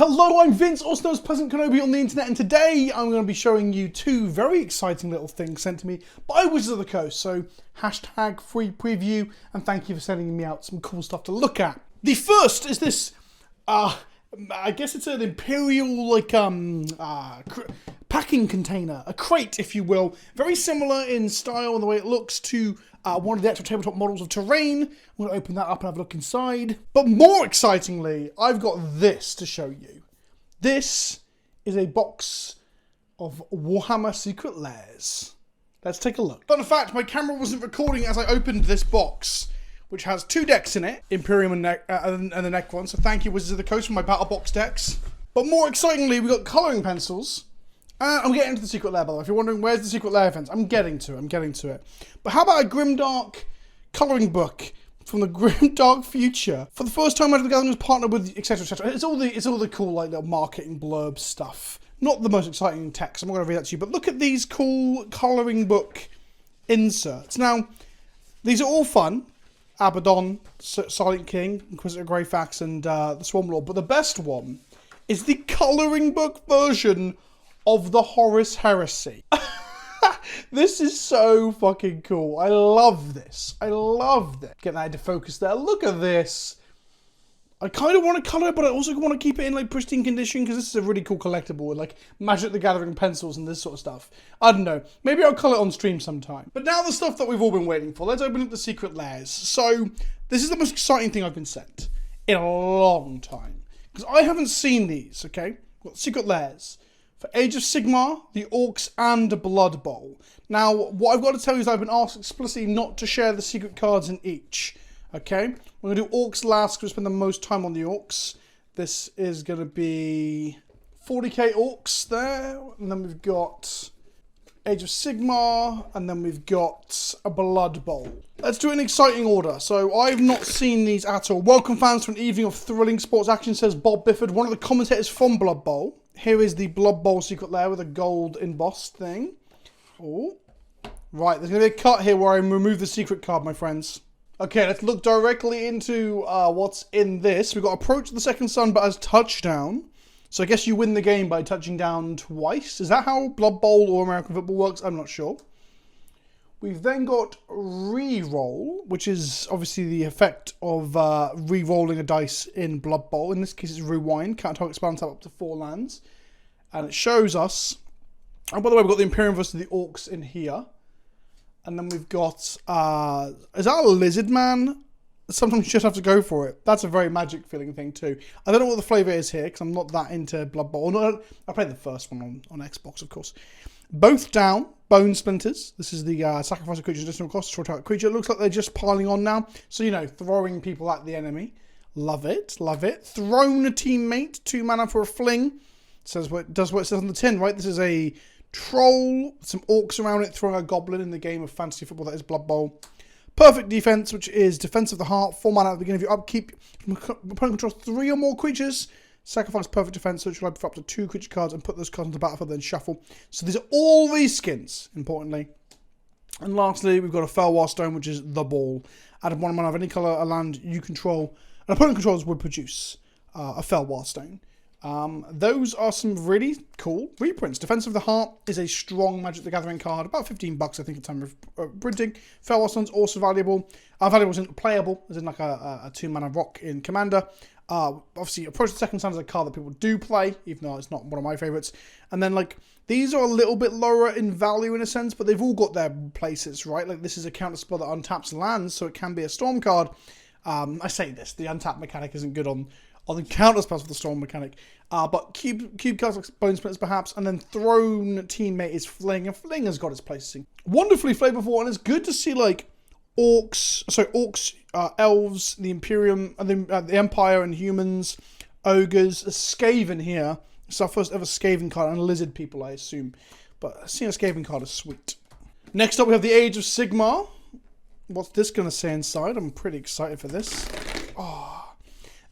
Hello, I'm Vince, also known as PleasantKenobi on the internet, and today I'm going to be showing you two very exciting little things sent to me by Wizards of the Coast. So, hashtag free preview, and thank you for sending me out some cool stuff to look at. The first is this, I guess it's an Imperial, packing container, a crate, if you will. Very similar in style and the way it looks to one of the actual tabletop models of Terrain. I'm going to open that up and have a look inside. But more excitingly, I've got this to show you. This is a box of Warhammer Secret Lairs. Let's take a look. Fun fact, my camera wasn't recording as I opened this box, which has two decks in it, Imperium and the neck one. So thank you, Wizards of the Coast, for my battle box decks. But more excitingly, we've got colouring pencils. I'm getting to the Secret Lair, by the way. If you're wondering where's the Secret Lair fence, I'm getting to it. But how about a Grimdark colouring book from the Grimdark future? For the first time, Magic the Gathering has partnered with etc. etc. It's all the cool like little marketing blurb stuff. Not the most exciting text. I'm not going to read that to you, but look at these cool colouring book inserts. Now, these are all fun. Abaddon, Silent King, Inquisitor Greyfax, and the Swarmlord. But the best one is the colouring book version of the Horus Heresy. This is so fucking cool. I love this. I love this. Get that into focus there. Look at this. I kind of want to colour it, but I also want to keep it in like pristine condition because this is a really cool collectible with like Magic the Gathering pencils and this sort of stuff. I don't know. Maybe I'll colour it on stream sometime. But now the stuff that we've all been waiting for. Let's open up the Secret Lairs. So this is the most exciting thing I've been sent in a long time because I haven't seen these. Okay, got Secret Lairs for Age of Sigmar, the Orcs, and Blood Bowl. Now, what I've got to tell you is I've been asked explicitly not to share the secret cards in each. Okay? We're going to do Orcs last because we spend the most time on the Orcs. This is going to be 40k Orcs there. And then we've got Age of Sigmar. And then we've got a Blood Bowl. Let's do it in exciting order. So, I've not seen these at all. Welcome fans to an evening of thrilling sports action, says Bob Bifford, one of the commentators from Blood Bowl. Here is the Blood Bowl Secret Lair with a gold embossed thing. Oh. Right, there's going to be a cut here where I remove the secret card, my friends. Okay, let's look directly into what's in this. We've got Approach the Second Sun, but as touchdown. So I guess you win the game by touching down twice. Is that how Blood Bowl or American football works? I'm not sure. We've then got Reroll, which is obviously the effect of re-rolling a dice in Blood Bowl. In this case, it's Rewind. Can't target spell tap up to 4 lands. And it shows us... Oh, by the way, we've got the Imperium versus the Orcs in here. And then we've got... is that a Lizard Man? Sometimes you just have to go for it. That's a very magic feeling thing too. I don't know what the flavour is here, because I'm not that into Blood Bowl. No, I played the first one on Xbox, of course. Both down. Bone Splinters. This is the sacrifice of creatures additional cost, short out creature. It looks like they're just piling on now. So, you know, throwing people at the enemy. Love it. Love it. Thrown a teammate. 2 mana for a fling. Does what it says on the tin, right? This is a troll. Some orcs around it. Throwing a goblin in the game of fantasy football. That is Blood Bowl. Perfect defense, which is Defense of the Heart. 4 mana at the beginning of your upkeep. Opponent controls 3 or more creatures. Sacrifice perfect defense, which will allow for up to 2 creature cards and put those cards on the battlefield, then shuffle. So these are all these skins, importantly. And lastly, we've got a Felwar Stone, which is the ball. Add 1 mana of any colour a land you control, and opponent controls would produce a Felwar Stone. Those are some really cool reprints. Defense of the Heart is a strong Magic the Gathering card, about $15 I think at the time of printing. Felwar Stone's also valuable. Valuable isn't playable, as in like a 2 mana rock in Commander. Obviously, Approach the Second Sun is a card that people do play, even though it's not one of my favourites. And then, like, these are a little bit lower in value in a sense, but they've all got their places, right? Like, this is a counter spell that untaps lands, so it can be a Storm card. I say this, the untap mechanic isn't good on the counter spells for the Storm mechanic. But cube cards like Bone Splinters, perhaps, and then Thrown Teammate is Fling, and Fling has got its placing. Wonderfully flavourful, and it's good to see, like, Orcs, elves, the Imperium, the Empire and humans, ogres, a Skaven here. It's our first ever Skaven card, and lizard people, I assume. But seeing a Skaven card is sweet. Next up, we have the Age of Sigmar. What's this going to say inside? I'm pretty excited for this. Oh,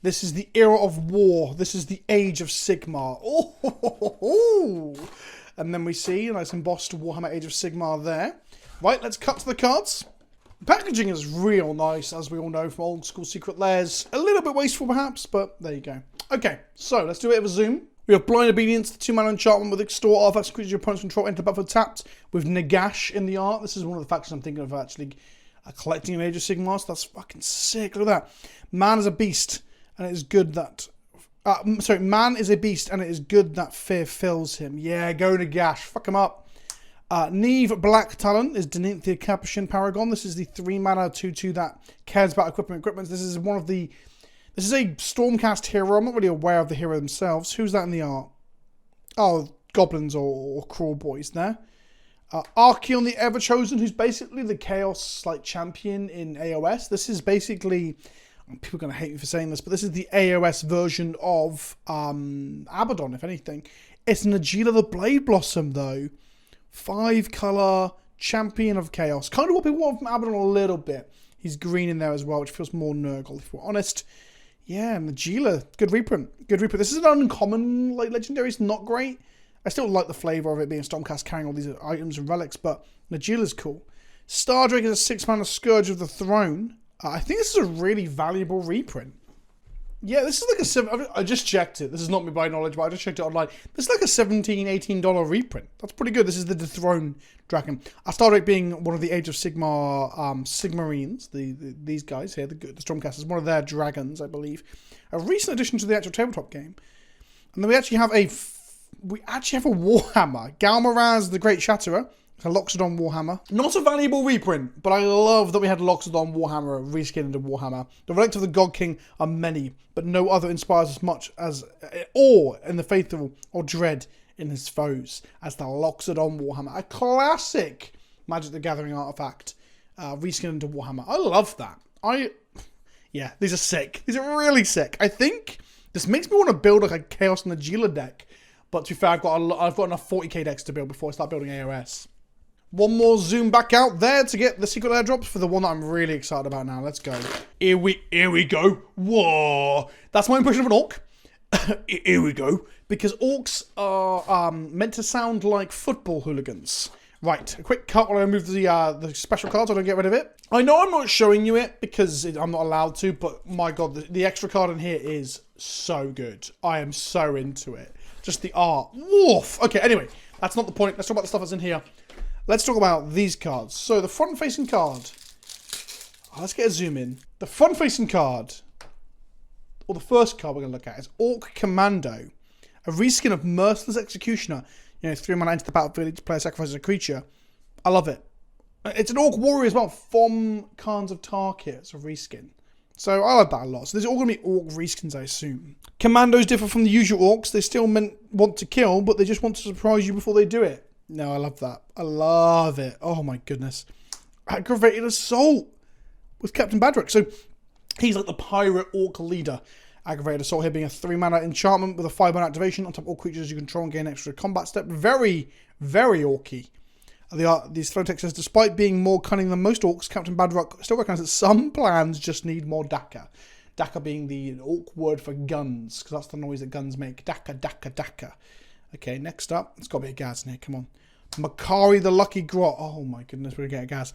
this is the era of war. This is the Age of Sigmar. Oh, and then we see a nice embossed Warhammer Age of Sigmar there. Right, let's cut to the cards. Packaging is real nice, as we all know from old school Secret Lairs. A little bit wasteful perhaps, but there you go. Okay, so let's do a bit of a zoom. We have Blind Obedience, the 2-mana enchantment with Extort, artifacts, creatures your opponent's control, enter the battlefield tapped, with Nagash in the art. This is one of the factors I'm thinking of actually collecting in Age of Sigmar, so that's fucking sick. Look at that. Man is a beast, and it is good that... man is a beast, and it is good that fear fills him. Yeah, go Nagash. Fuck him up. Neve Black Talon is Denithia Capuchin Paragon. This is the 3-mana 2/2 that cares about equipment. This is one of the... This is a Stormcast hero. I'm not really aware of the hero themselves. Who's that in the art? Oh, goblins or crawl boys there. Archeon the Everchosen, who's basically the Chaos champion in AOS. This is basically... People are going to hate me for saying this, but this is the AOS version of Abaddon, if anything. It's Najeela the Blade Blossom, though. 5-color champion of Chaos. Kind of what people want from Abaddon a little bit. He's green in there as well, which feels more Nurgle, if we're honest. Yeah, Najeela. Good reprint. Good reprint. This is an uncommon legendary. It's not great. I still like the flavour of it being Stormcast carrying all these items and relics, but Najeela's cool. Stardrake is a 6-mana Scourge of the Throne. I think this is a really valuable reprint. Yeah, this is like a 7... I just checked it. This is not me by knowledge, but I just checked it online. This is like a $17, $18 reprint. That's pretty good. This is the Dethrone Dragon. Stardrake being one of the Age of Sigmar Sigmarines. These guys here, the Stormcasters. One of their dragons, I believe. A recent addition to the actual tabletop game. And then we actually have a Warhammer. Galmaraz the Great Shatterer. It's a Loxodon Warhammer. Not a valuable reprint, but I love that we had Loxodon Warhammer reskinned into Warhammer. The relics of the God King are many, but no other inspires as much as awe in the faithful or dread in his foes as the Loxodon Warhammer. A classic Magic the Gathering artifact reskinned into Warhammer. I love that. Yeah, these are sick. These are really sick. I think this makes me want to build like a Chaos Najeela deck, but to be fair, I've got enough 40k decks to build before I start building AOS. One more zoom back out there to get the secret airdrops for the one that I'm really excited about now. Let's go. Here we go. Whoa. That's my impression of an orc. Here we go. Because orcs are meant to sound like football hooligans. Right, a quick cut while I move the special cards so I don't get rid of it. I know I'm not showing you it because I'm not allowed to, but my god, the extra card in here is so good. I am so into it. Just the art. Woof. Okay, anyway, that's not the point. Let's talk about the stuff that's in here. Let's talk about these cards. So the front-facing card. Let's get a zoom in. The front-facing card, or the first card we're going to look at, is Orc Commando. A reskin of Merciless Executioner. 3 mana into the battlefield, each player sacrifices a creature. I love it. It's an Orc Warrior as well, from Khans of Tarkir. It's a reskin. So I like that a lot. So these are all going to be Orc reskins, I assume. Commandos differ from the usual Orcs. They still want to kill, but they just want to surprise you before they do it. No, I love that. I love it. Oh my goodness. Aggravated Assault with Captain Badrick. So he's like the pirate orc leader. Aggravated Assault here being a 3-mana enchantment with a 5-mana activation. On top of all creatures you control and gain extra combat step. Very, very orky. These throw text says, despite being more cunning than most orcs, Captain Badrock still recognizes that some plans just need more Daka. Daka being the orc word for guns, because that's the noise that guns make. Daka, Daka, Daka. Okay, next up, it's got to be a Gaz in here, come on. Makari the Lucky Grot. Oh my goodness, we're going to get a Gaz.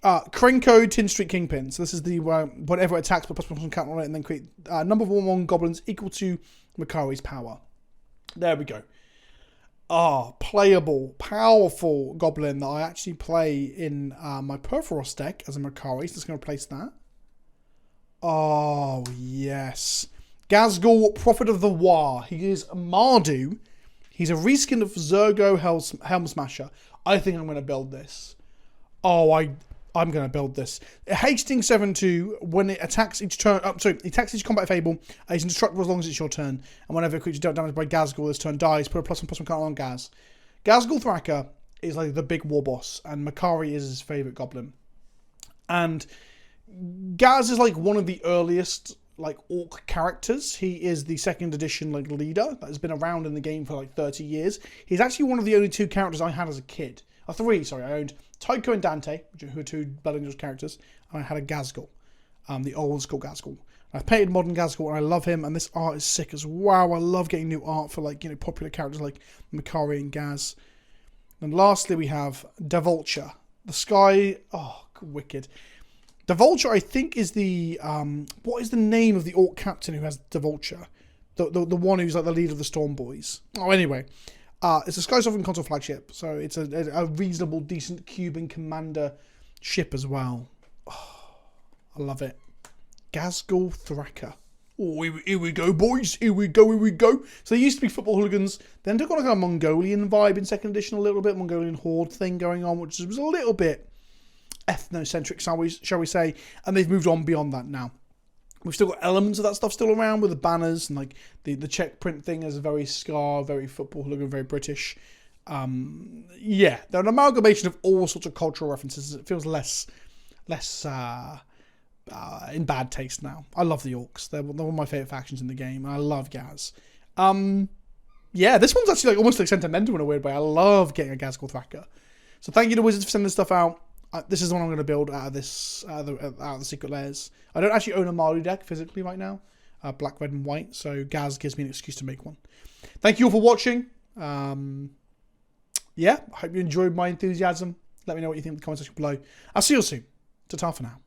Krenko Tin Street Kingpin. So this is the whatever it attacks, but plus one count on it, and then create number of 1/1 goblins equal to Makari's power. There we go. Playable, powerful goblin that I actually play in my Perforos deck as a Makari. So just going to replace that. Oh, yes. Ghazghull, Prophet of the War. He is Mardu. He's a reskin of Zergo Helm Smasher. I think I'm going to build this. Oh, I'm going to build this. Hastings 7/2, when it attacks each turn... it attacks each combat fable. It's indestructible as long as it's your turn. And whenever a creature dealt damage by Ghazghull this turn dies, put a +1/+1 counter on Gaz. Ghazghull Thraka is like the big war boss, and Makari is his favourite goblin. And Gaz is like one of the earliest orc characters. He is the 2nd edition leader that has been around in the game for 30 years. He's actually one of the only 2 characters I had as a kid. 3, sorry. I owned Tycho and Dante, who are 2 Blood Angels characters, and I had a Ghazghull, the old school Ghazghull. I've painted modern Ghazghull and I love him, and this art is sick as wow. I love getting new art for popular characters like Makari and Gaz. And lastly we have Devulture. The Sky, wicked. Devulture, I think, is the... what is the name of the Orc captain who has Devulture? The one who's like the leader of the Storm Boys. Oh, anyway. It's a Sky Sovereign console flagship, so it's a reasonable, decent Cuban commander ship as well. Oh, I love it. Ghazghull Thraka. Oh, here we go, boys. Here we go, here we go. So they used to be football hooligans. Then took on a kind of Mongolian vibe in second edition a little bit. Mongolian horde thing going on, which was a little bit ethnocentric, shall we say. And they've moved on beyond that now. We've still got elements of that stuff still around with the banners and like the check print thing is a very Scar, very football hooligan, very British. Yeah, they're an amalgamation of all sorts of cultural references. It feels less in bad taste now. I love the Orcs. They're one of my favourite factions in the game. And I love Gaz. Yeah, this one's actually like almost like sentimental in a weird way. I love getting a Ghazghull Thraka. So thank you to Wizards for sending this stuff out. This is the one I'm going to build out of this out of the Secret Lairs. I don't actually own a Malu deck physically right now. Black, red, and white. So Gaz gives me an excuse to make one. Thank you all for watching. Yeah, I hope you enjoyed my enthusiasm. Let me know what you think in the comment section below. I'll see you all soon. Ta-ta for now.